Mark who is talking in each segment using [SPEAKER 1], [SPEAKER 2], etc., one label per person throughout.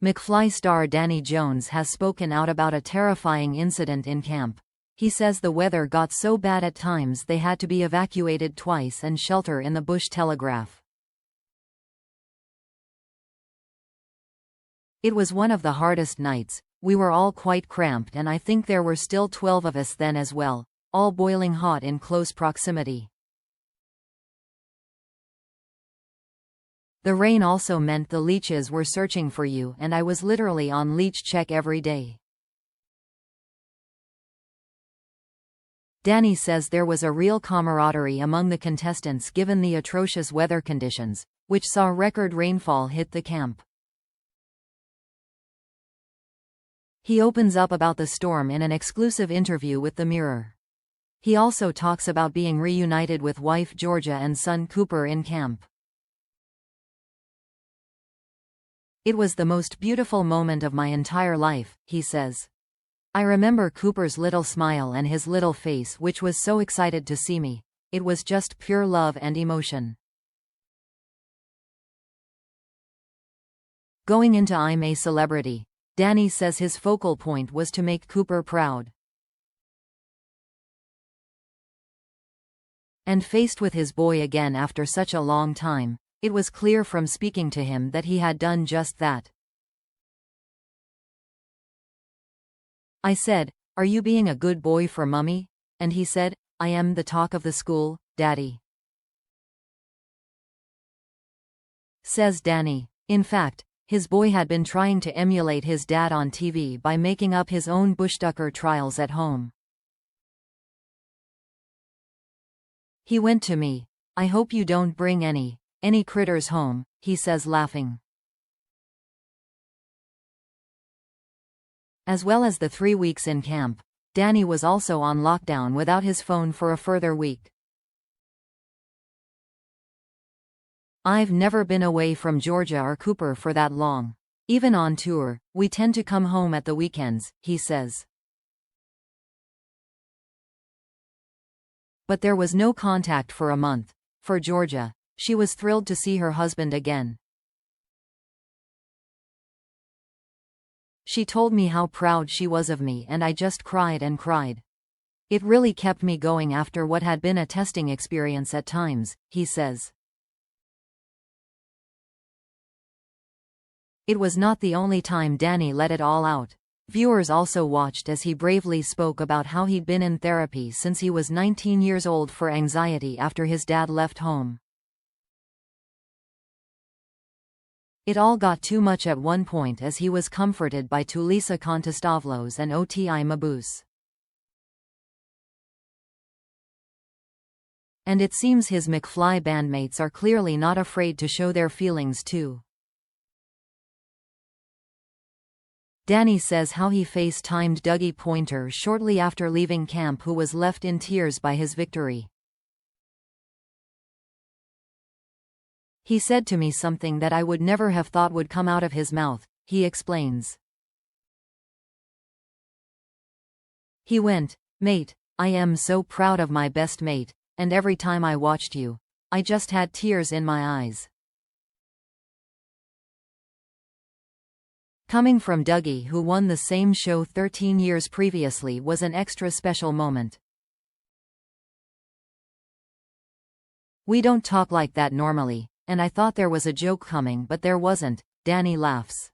[SPEAKER 1] McFly star Danny Jones has spoken out about a terrifying incident in camp. He says the weather got so bad at times they had to be evacuated twice and shelter in the Bush Telegraph. It was one of the hardest nights. We were all quite cramped, and I think there were still 12 of us then as well, all boiling hot in close proximity. The rain also meant the leeches were searching for you, and I was literally on leech check every day. Danny says there was a real camaraderie among the contestants given the atrocious weather conditions, which saw record rainfall hit the camp. He opens up about the storm in an exclusive interview with The Mirror. He also talks about being reunited with wife Georgia and son Cooper in camp. It was the most beautiful moment of my entire life, he says. I remember Cooper's little smile and his little face, which was so excited to see me. It was just pure love and emotion. Going into I'm a Celebrity, Danny says his focal point was to make Cooper proud. And faced with his boy again after such a long time, it was clear from speaking to him that he had done just that. I said, "Are you being a good boy for Mummy?" And he said, "I am the talk of the school, Daddy," says Danny. In fact, his boy had been trying to emulate his dad on TV by making up his own bushtucker trials at home. He went to me. "I hope you don't bring any critters home," he says, laughing. As well as the 3 weeks in camp, Danny was also on lockdown without his phone for a further week. "I've never been away from Georgia or Cooper for that long. Even on tour, we tend to come home at the weekends," he says. But there was no contact for a month. For Georgia, she was thrilled to see her husband again. "She told me how proud she was of me, and I just cried and cried. It really kept me going after what had been a testing experience at times," he says. It was not the only time Danny let it all out. Viewers also watched as he bravely spoke about how he'd been in therapy since he was 19 years old for anxiety after his dad left home. It all got too much at one point as he was comforted by Tulisa Contostavlos and Oti Mabuse. And it seems his McFly bandmates are clearly not afraid to show their feelings too. Danny says how he FaceTimed Dougie Pointer shortly after leaving camp, who was left in tears by his victory. "He said to me something that I would never have thought would come out of his mouth," he explains. He went, "Mate, I am so proud of my best mate, and every time I watched you, I just had tears in my eyes." Coming from Dougie, who won the same show 13 years previously, was an extra special moment. "We don't talk like that normally, and I thought there was a joke coming, but there wasn't," Danny laughs.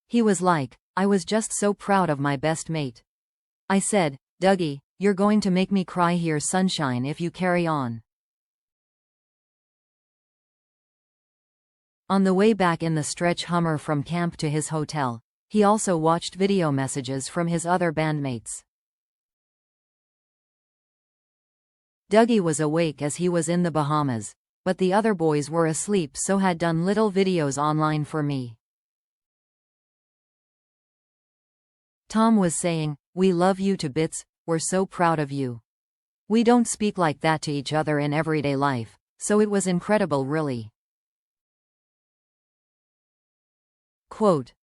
[SPEAKER 1] He was like, "I was just so proud of my best mate. I said, Dougie, you're going to make me cry here, sunshine, if you carry on." On the way back in the stretch Hummer from camp to his hotel, he also watched video messages from his other bandmates. Dougie was awake as he was in the Bahamas, but the other boys were asleep, so had done little videos online for me. Tom was saying, "We love you to bits, we're so proud of you. We don't speak like that to each other in everyday life, so it was incredible, really." Quote,